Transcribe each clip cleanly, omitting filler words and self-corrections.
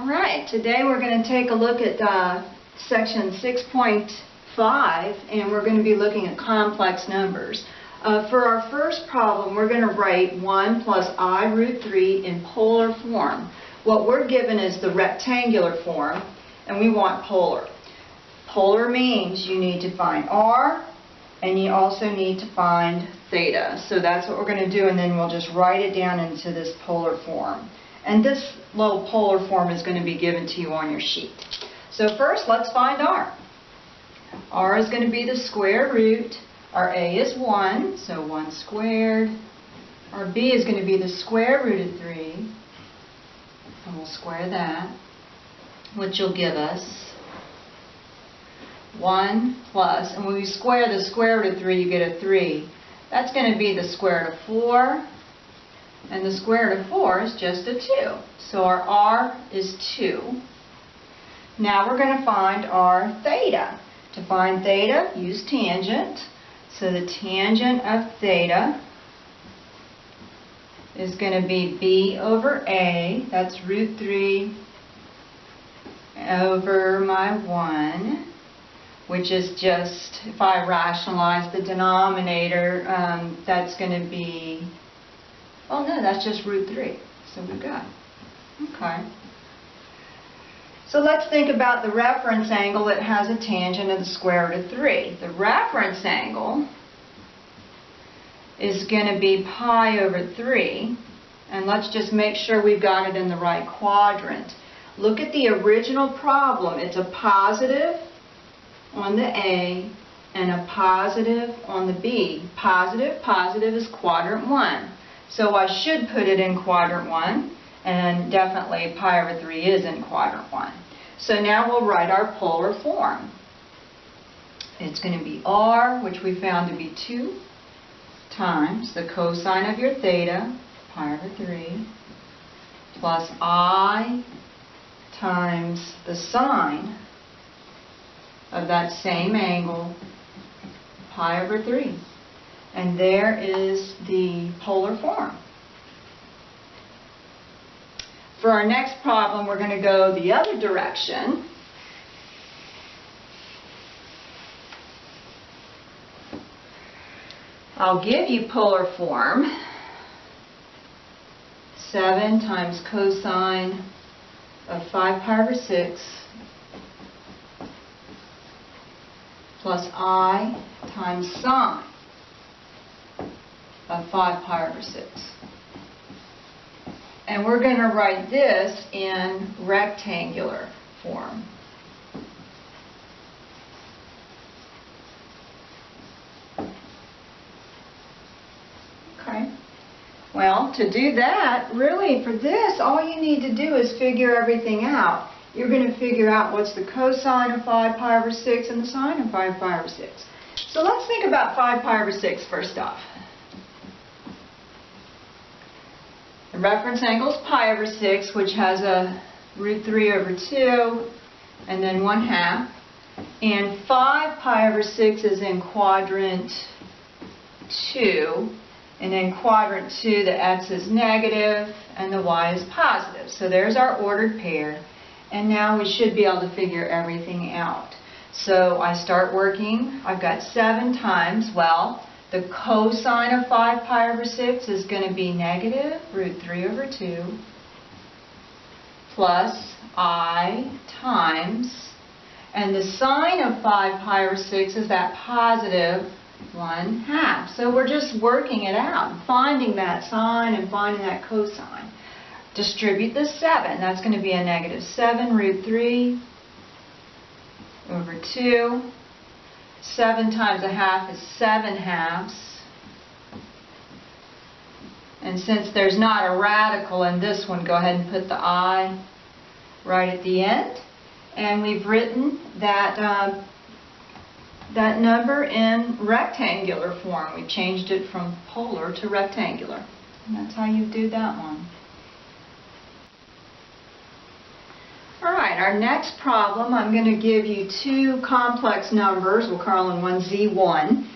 Alright, today we're going to take a look at section 6.5 and we're going to be looking at complex numbers. For our first problem, we're going to write 1 plus I root 3 in polar form. What we're given is the rectangular form and we want polar. Polar means you need to find R and you also need to find theta. So that's what we're going to do, and then we'll just write it down into this polar form. And this little polar form is going to be given to you on your sheet. So first, let's find R. R is going to be the square root. Our A is 1, so 1 squared. Our B is going to be the square root of 3. And we'll square that, which will give us 1 plus, and when we square the square root of 3, you get a 3. That's going to be the square root of 4. And the square root of 4 is just a 2. So our R is 2. Now we're going to find our theta. To find theta, use tangent. So the tangent of theta is going to be B over A. That's root 3 over my 1. Which is just, if I rationalize the denominator, that's going to be, oh no, that's just root 3. So we're good. Okay. So let's think about the reference angle that has a tangent of the square root of 3. The reference angle is going to be pi over 3. And let's just make sure we've got it in the right quadrant. Look at the original problem. It's a positive on the A and a positive on the B. Positive, positive is quadrant 1. So I should put it in quadrant 1, and definitely pi over 3 is in quadrant 1. So now we'll write our polar form. It's going to be R, which we found to be 2, times the cosine of your theta, pi over 3, plus I times the sine of that same angle, pi over 3. And there is the polar form. For our next problem, we're going to go the other direction. I'll give you polar form. 7 times cosine of 5 pi over 6 plus I times sine of 5 pi over 6. And we're going to write this in rectangular form. Okay. Well, to do that, really for this, all you need to do is figure everything out. You're going to figure out what's the cosine of 5 pi over 6 and the sine of 5 pi over 6. So let's think about 5 pi over 6 first off. The reference angle is pi over 6, which has a root 3 over 2, and then 1/2. And 5 pi over 6 is in quadrant 2. And in quadrant 2, the x is negative and the y is positive. So there's our ordered pair. And now we should be able to figure everything out. So I start working. I've got 7 times, well, the cosine of 5 pi over 6 is going to be negative root 3 over 2 plus I times, and the sine of 5 pi over 6 is that positive 1/2. So we're just working it out, finding that sine and finding that cosine. Distribute the 7. That's going to be a negative 7 root 3 over 2. 7 times 1/2 is 7/2. And since there's not a radical in this one, go ahead and put the I right at the end. And we've written that, that number in rectangular form. We changed it from polar to rectangular. And that's how you do that one. Alright, our next problem, I'm going to give you 2 complex numbers. We'll call them one Z1.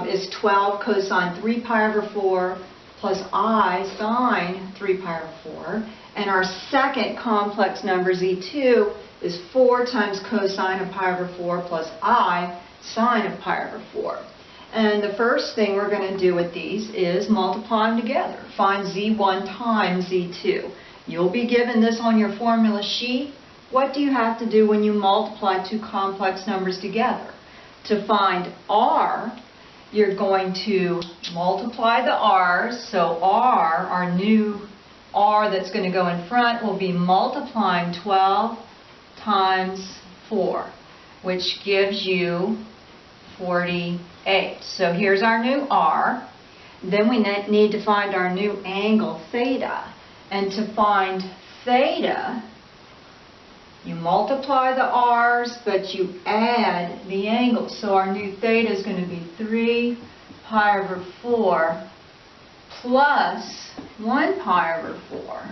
Is 12 cosine 3 pi over 4 plus I sine 3 pi over 4. And our second complex number, z2, is 4 times cosine of pi over 4 plus I sine of pi over 4. And the first thing we're going to do with these is multiply them together. Find z1 times z2. You'll be given this on your formula sheet. What do you have to do when you multiply two complex numbers together? To find r, you're going to multiply the r's. So r, our new r that's going to go in front, will be multiplying 12 times 4, which gives you 48. So here's our new r. Then we need to find our new angle, theta. And to find theta, you multiply the r's, but you add the angle. So our new theta is going to be 3 pi over 4 plus 1 pi over 4,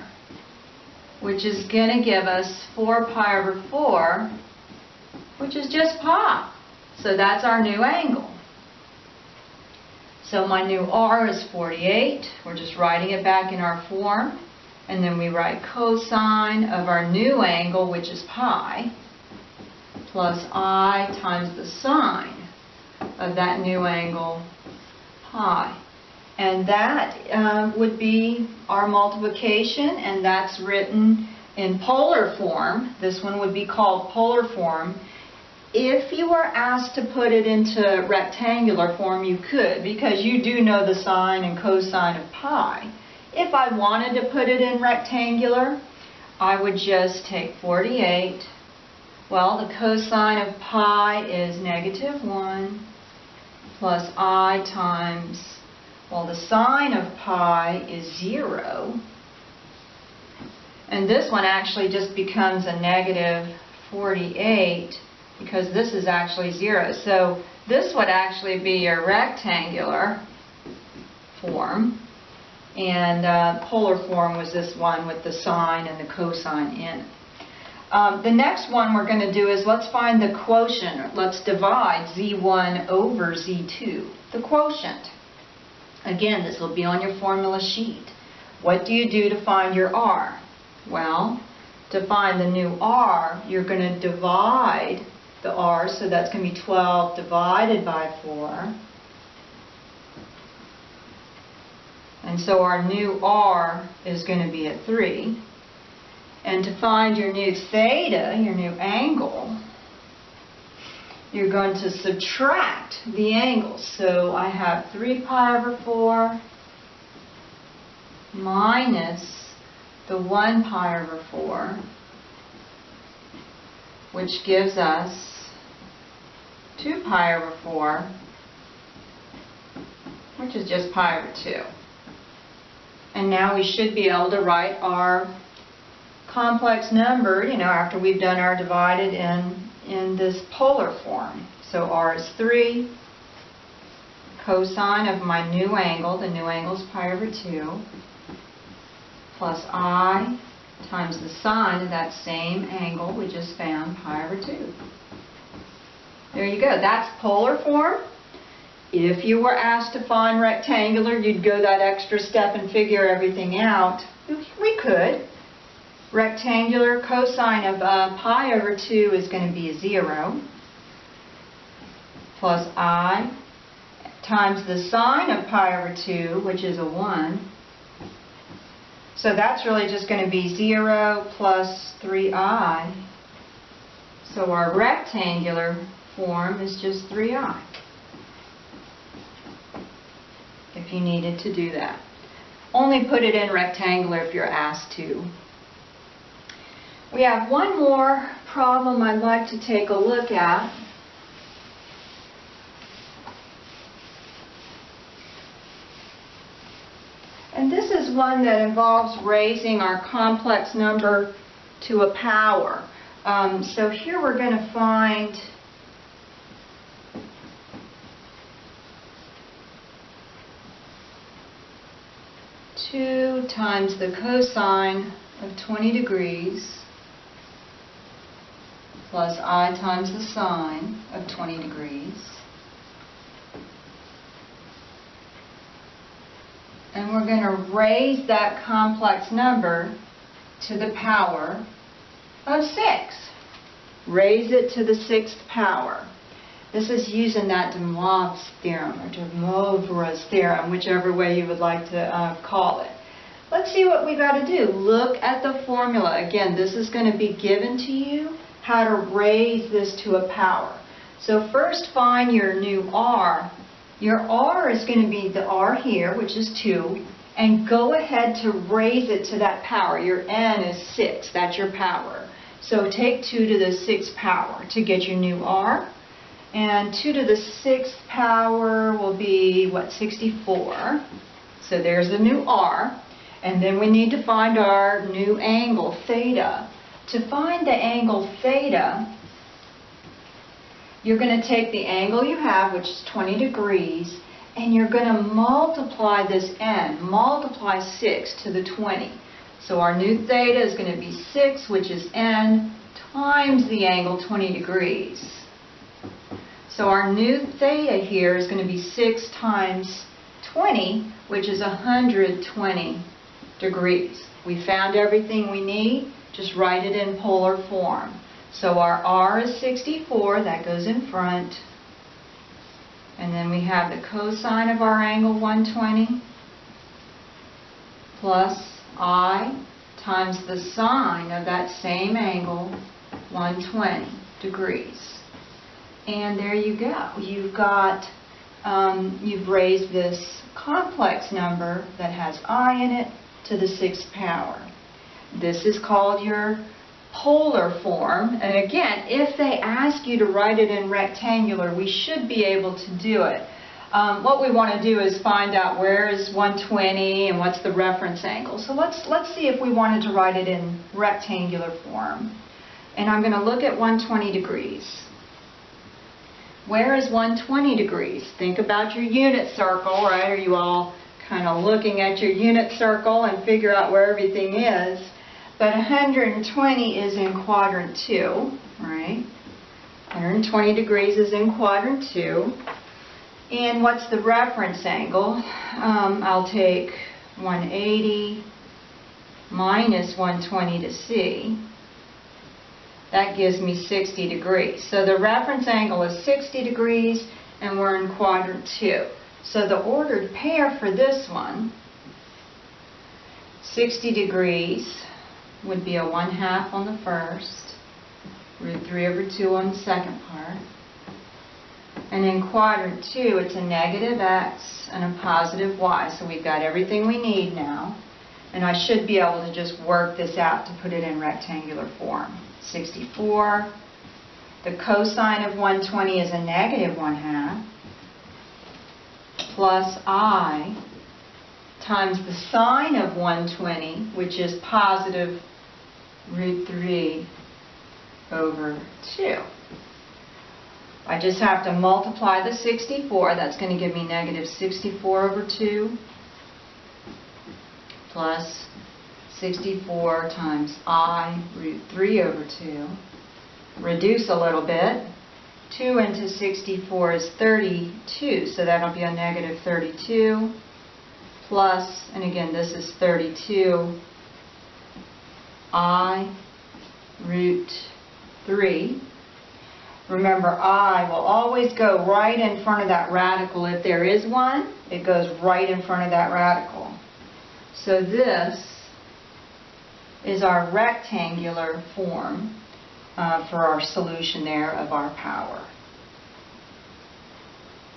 which is going to give us 4 pi over 4, which is just pi. So that's our new angle. So my new r is 48. We're just writing it back in our form. And then we write cosine of our new angle, which is pi, plus I times the sine of that new angle, pi. And that would be our multiplication, and that's written in polar form. This one would be called polar form. If you were asked to put it into rectangular form, you could, because you do know the sine and cosine of pi. If I wanted to put it in rectangular, I would just take 48. Well, the cosine of pi is -1 plus I times, well, the sine of pi is 0. And this one actually just becomes a -48 because this is actually 0. So this would actually be a rectangular form. And polar form was this one with the sine and the cosine in it. The next one we're going to do is let's find the quotient. Let's divide z1 over z2. The quotient. Again, this will be on your formula sheet. What do you do to find your r? Well, to find the new r, you're going to divide the r, so that's going to be 12 divided by 4. And so our new r is going to be at 3. And to find your new theta, your new angle, you're going to subtract the angle. So I have 3 pi over 4 minus the 1 pi over 4, which gives us 2 pi over 4, which is just pi over 2. And now we should be able to write our complex number, after we've done our divided in this polar form. So r is 3, cosine of my new angle, the new angle is pi over 2, plus I times the sine of that same angle we just found, pi over 2. There you go. That's polar form. If you were asked to find rectangular, you'd go that extra step and figure everything out. We could. Rectangular cosine of pi over 2 is going to be 0, plus I times the sine of pi over 2, which is a 1. So that's really just going to be 0 plus 3i. So our rectangular form is just 3i. If you needed to do that. Only put it in rectangular if you're asked to. We have one more problem I'd like to take a look at. And this is one that involves raising our complex number to a power. So here we're going to find two times the cosine of 20 degrees plus I times the sine of 20 degrees. And we're going to raise that complex number to the power of 6. Raise it to the 6th power. This is using that de Moivre's theorem, or de Moivre's theorem, whichever way you would like to call it. Let's see what we got to do. Look at the formula. Again, this is going to be given to you, how to raise this to a power. So first find your new r. Your r is going to be the r here, which is 2, and go ahead to raise it to that power. Your n is 6. That's your power. So take 2 to the 6th power to get your new r. And 2 to the 6th power will be, what, 64. So there's the new r. And then we need to find our new angle, theta. To find the angle theta, you're going to take the angle you have, which is 20 degrees, and you're going to multiply this n. Multiply 6 to the 20. So our new theta is going to be 6, which is n, times the angle 20 degrees. So our new theta here is going to be 6 times 20, which is 120 degrees. We found everything we need. Just write it in polar form. So our r is 64. That goes in front. And then we have the cosine of our angle 120 plus I times the sine of that same angle 120 degrees. And there you go. You've got, you've raised this complex number that has I in it to the 6th power. This is called your polar form. And again, if they ask you to write it in rectangular, we should be able to do it. What we want to do is find out where is 120 and what's the reference angle. So let's see if we wanted to write it in rectangular form. And I'm going to look at 120 degrees. Where is 120 degrees? Think about your unit circle, right? Are you all kind of looking at your unit circle and figure out where everything is? But 120 is in quadrant 2, right? 120 degrees is in quadrant 2. And what's the reference angle? I'll take 180 minus 120 to see. That gives me 60 degrees. So the reference angle is 60 degrees, and we're in quadrant 2. So the ordered pair for this one, 60 degrees, would be a 1/2 on the first, root 3 over 2 on the second part. And in quadrant 2, it's a negative x and a positive y. So we've got everything we need now. And I should be able to just work this out to put it in rectangular form. 64. The cosine of 120 is a negative 1/2 plus I times the sine of 120, which is positive root 3 over 2. I just have to multiply the 64. That's going to give me negative 64 over 2 plus 64 times I root 3 over 2. Reduce a little bit. 2 into 64 is 32, so that'll be a negative 32 plus, and again this is 32, I root 3. Remember, I will always go right in front of that radical. If there is one, it goes right in front of that radical. So this is our rectangular form for our solution there of our power.